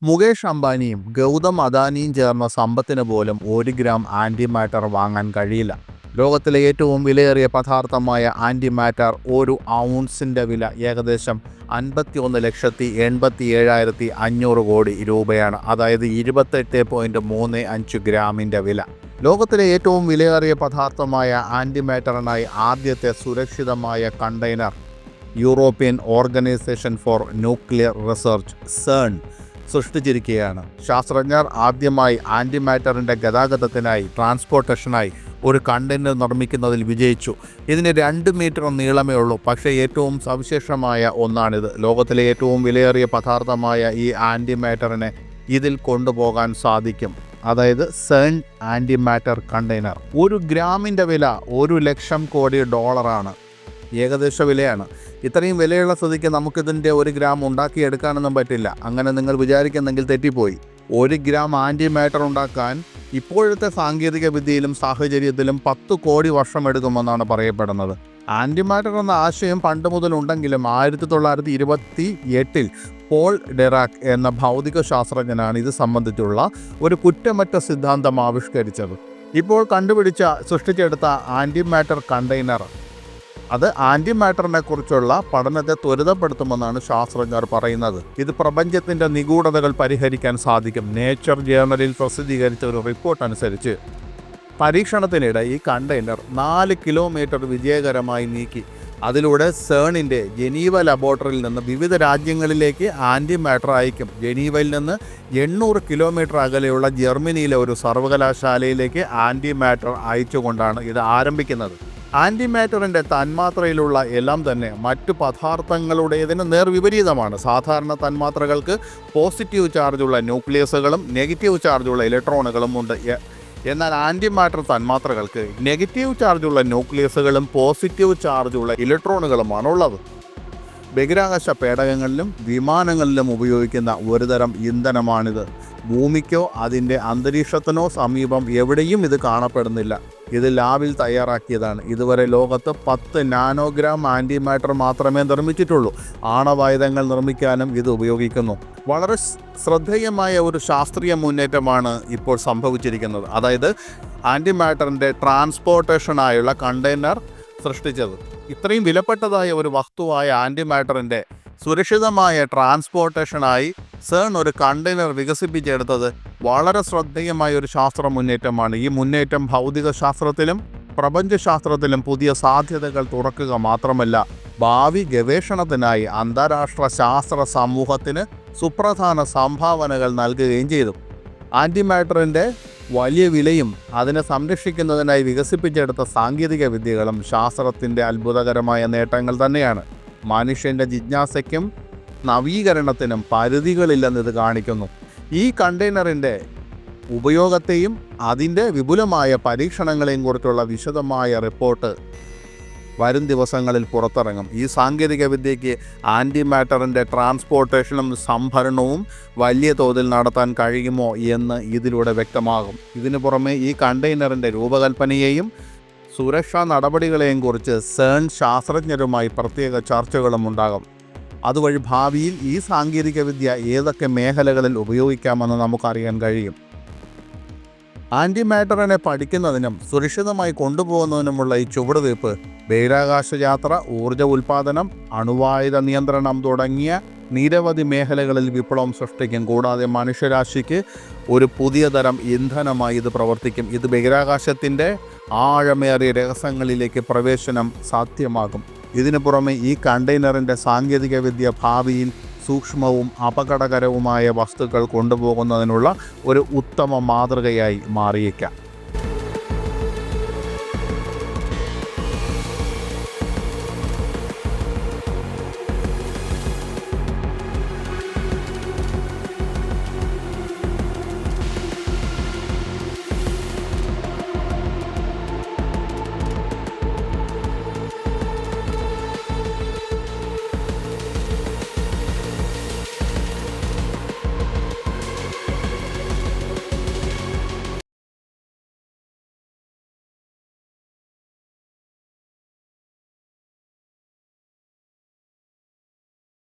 മുകേഷ് അംബാനിയും ഗൗതം അദാനിയും ചേർന്ന സമ്പത്തിന് പോലും 1 ഗ്രാം ആൻറ്റിമാറ്റർ വാങ്ങാൻ കഴിയില്ല. ലോകത്തിലെ ഏറ്റവും വിലയേറിയ പദാർത്ഥമായ ആൻറ്റിമാറ്റർ ഒരു ഔൺസിൻ്റെ വില ഏകദേശം 51,87,500 കോടി രൂപയാണ്. അതായത് 28.35 ഗ്രാമിൻ്റെ വില. ലോകത്തിലെ ഏറ്റവും വിലയേറിയ പദാർത്ഥമായ ആൻറ്റിമാറ്ററിനായി ആദ്യത്തെ സുരക്ഷിതമായ container European organisation for nuclear research (CERN) സൃഷ്ടിച്ചിരിക്കുകയാണ്. ശാസ്ത്രജ്ഞർ ആദ്യമായി ആൻറ്റിമാറ്ററിൻ്റെ ഗതാഗതത്തിനായി ട്രാൻസ്പോർട്ടേഷനായി ഒരു കണ്ടെയ്നർ നിർമ്മിക്കുന്നതിൽ വിജയിച്ചു. ഇതിന് 2 മീറ്റർ നീളമേ ഉള്ളൂ. പക്ഷേ ഏറ്റവും സവിശേഷമായ ഒന്നാണിത്. ലോകത്തിലെ ഏറ്റവും വിലയേറിയ പദാർത്ഥമായ ഈ ആൻറ്റിമാറ്ററിനെ ഇതിൽ കൊണ്ടുപോകാൻ സാധിക്കും. അതായത് CERN ആൻറ്റിമാറ്റർ കണ്ടെയ്നർ. 1 ഗ്രാമിൻ്റെ വില 1 ലക്ഷം കോടി ഡോളറാണ്. ഏകദേശ വിലയാണ്. ഇത്രയും വിലയുള്ള സ്ഥിതിക്ക് നമുക്കിതിൻ്റെ 1 ഗ്രാം ഉണ്ടാക്കിയെടുക്കാനൊന്നും പറ്റില്ല. അങ്ങനെ നിങ്ങൾ വിചാരിക്കുന്നെങ്കിൽ തെറ്റിപ്പോയി. 1 ഗ്രാം ആൻറ്റിമാറ്റർ ഉണ്ടാക്കാൻ ഇപ്പോഴത്തെ സാങ്കേതിക വിദ്യയിലും സാഹചര്യത്തിലും 10 കോടി വർഷം എടുക്കുമെന്നാണ് പറയപ്പെടുന്നത്. ആൻറ്റിമാറ്റർ എന്ന ആശയം പണ്ട് മുതലുണ്ടെങ്കിലും 1928 പോൾ ഡെറാക് എന്ന ഭൗതിക ശാസ്ത്രജ്ഞനാണ് ഇത് സംബന്ധിച്ചുള്ള ഒരു കുറ്റമറ്റ സിദ്ധാന്തം ആവിഷ്കരിച്ചത്. ഇപ്പോൾ സൃഷ്ടിച്ചെടുത്ത ആൻറ്റിമാറ്റർ കണ്ടെയ്നർ അത് ആൻറ്റിമാറ്ററിനെ കുറിച്ചുള്ള പഠനത്തെ ത്വരിതപ്പെടുത്തുമെന്നാണ് ശാസ്ത്രജ്ഞർ പറയുന്നത്. ഇത് പ്രപഞ്ചത്തിൻ്റെ നിഗൂഢതകൾ പരിഹരിക്കാൻ സാധിക്കും. നേച്ചർ ജേർണലിൽ പ്രസിദ്ധീകരിച്ച ഒരു റിപ്പോർട്ട് അനുസരിച്ച് പരീക്ഷണത്തിനിടെ ഈ കണ്ടെയ്നർ 4 കിലോമീറ്റർ വിജയകരമായി നീക്കി. അതിലൂടെ CERNൻ്റെ ജനീവ ലബോറട്ടറിയിൽ നിന്ന് വിവിധ രാജ്യങ്ങളിലേക്ക് ആൻറ്റിമാറ്റർ അയക്കും. ജനീവയിൽ നിന്ന് 800 കിലോമീറ്റർ അകലെയുള്ള ജർമ്മനിയിലെ ഒരു സർവകലാശാലയിലേക്ക് ആൻറ്റിമാറ്റർ അയച്ചുകൊണ്ടാണ് ഇത് ആരംഭിക്കുന്നത്. ആൻറ്റിമാറ്ററിൻ്റെ തന്മാത്രയിലുള്ള എല്ലാം തന്നെ മറ്റു പദാർത്ഥങ്ങളുടേതിന് നേർവിപരീതമാണ്. സാധാരണ തന്മാത്രകൾക്ക് പോസിറ്റീവ് ചാർജുള്ള ന്യൂക്ലിയസുകളും നെഗറ്റീവ് ചാർജുള്ള ഇലക്ട്രോണുകളും ഉണ്ട്. എന്നാൽ ആൻറ്റിമാറ്റർ തന്മാത്രകൾക്ക് നെഗറ്റീവ് ചാർജുള്ള ന്യൂക്ലിയസുകളും പോസിറ്റീവ് ചാർജുള്ള ഇലക്ട്രോണുകളുമാണ് ഉള്ളത്. ബഹിരാകാശ പേടകങ്ങളിലും വിമാനങ്ങളിലും ഉപയോഗിക്കുന്ന ഒരുതരം ഇന്ധനമാണിത്. ഭൂമിക്കോ അതിൻ്റെ അന്തരീക്ഷത്തിനോ സമീപം എവിടെയും ഇത് കാണപ്പെടുന്നില്ല. ഇത് ലാബിൽ തയ്യാറാക്കിയതാണ്. ഇതുവരെ ലോകത്ത് 10 നാനോഗ്രാം ആൻറ്റിമാറ്റർ മാത്രമേ നിർമ്മിച്ചിട്ടുള്ളൂ. ആണവായുധങ്ങൾ നിർമ്മിക്കാനും ഇത് ഉപയോഗിക്കുന്നു. വളരെ ശ്രദ്ധേയമായ ഒരു ശാസ്ത്രീയ മുന്നേറ്റമാണ് ഇപ്പോൾ സംഭവിച്ചിരിക്കുന്നത്. അതായത് ആൻറ്റിമാറ്ററിൻ്റെ ട്രാൻസ്പോർട്ടേഷനായുള്ള കണ്ടെയ്നർ സൃഷ്ടിച്ചത്. ഇത്രയും വിലപ്പെട്ടതായ ഒരു വസ്തുവായ ആൻറ്റിമാറ്ററിൻ്റെ സുരക്ഷിതമായ ട്രാൻസ്പോർട്ടേഷനായി CERN ഒരു കണ്ടെയ്നർ വികസിപ്പിച്ചെടുത്തത് വളരെ ശ്രദ്ധേയമായ ഒരു ശാസ്ത്ര മുന്നേറ്റമാണ്. ഈ മുന്നേറ്റം ഭൗതിക ശാസ്ത്രത്തിലും പ്രപഞ്ചശാസ്ത്രത്തിലും പുതിയ സാധ്യതകൾ തുറക്കുക മാത്രമല്ല, ഭാവി ഗവേഷണത്തിനായി അന്താരാഷ്ട്ര ശാസ്ത്ര സമൂഹത്തിന് സുപ്രധാന സംഭാവനകൾ നൽകുകയും ചെയ്തു. ആൻറ്റിമാറ്ററിൻ്റെ വലിയ വിലയും അതിനെ സംരക്ഷിക്കുന്നതിനായി വികസിപ്പിച്ചെടുത്ത സാങ്കേതിക വിദ്യകളും ശാസ്ത്രത്തിൻ്റെ അത്ഭുതകരമായ നേട്ടങ്ങൾ തന്നെയാണ്. മനുഷ്യൻ്റെ ജിജ്ഞാസയ്ക്കും നവീകരണത്തിനും പരിധികളില്ലെന്നത് കാണിക്കുന്നു. ഈ കണ്ടെയ്നറിൻ്റെ ഉപയോഗത്തെയും അതിൻ്റെ വിപുലമായ പരീക്ഷണങ്ങളെയും കുറിച്ചുള്ള വിശദമായ റിപ്പോർട്ട് വരും ദിവസങ്ങളിൽ പുറത്തിറങ്ങും. ഈ സാങ്കേതിക വിദ്യയ്ക്ക് ആൻറ്റിമാറ്ററിൻ്റെ ട്രാൻസ്പോർട്ടേഷനും സംഭരണവും വലിയ തോതിൽ നടത്താൻ കഴിയുമോ എന്ന് ഇതിലൂടെ വ്യക്തമാകും. ഇതിനു പുറമെ ഈ കണ്ടെയ്നറിൻ്റെ രൂപകൽപ്പനയെയും സുരക്ഷാ നടപടികളെയും കുറിച്ച് CERN ശാസ്ത്രജ്ഞരുമായി പ്രത്യേക ചർച്ചകളും ഉണ്ടാകും. അതുവഴി ഭാവിയിൽ ഈ സാങ്കേതികവിദ്യ ഏതൊക്കെ മേഖലകളിൽ ഉപയോഗിക്കാമെന്ന് നമുക്കറിയാൻ കഴിയും. ആൻറ്റിമാറ്ററിനെ പഠിക്കുന്നതിനും സുരക്ഷിതമായി കൊണ്ടുപോകുന്നതിനുമുള്ള ഈ ചുവടുവയ്പ് ബഹിരാകാശ യാത്ര, ഊർജ്ജ ഉൽപ്പാദനം, അണുവായുധ നിയന്ത്രണം തുടങ്ങിയ നിരവധി മേഖലകളിൽ വിപ്ലവം സൃഷ്ടിക്കും. കൂടാതെ മനുഷ്യരാശിക്ക് ഒരു പുതിയ തരം ഇന്ധനമായി ഇത് പ്രവർത്തിക്കും. ഇത് ബഹിരാകാശത്തിൻ്റെ ആഴമേറിയ രഹസ്യങ്ങളിലേക്ക് പ്രവേശനം സാധ്യമാകും. ഇതിനു പുറമെ ഈ കണ്ടെയ്നറിൻ്റെ സാങ്കേതികവിദ്യ ഭാവിയിൽ സൂക്ഷ്മവും അപകടകരവുമായ വസ്തുക്കൾ കൊണ്ടുപോകുന്നതിനുള്ള ഒരു ഉത്തമ മാതൃകയായി മാറിയേക്കാം.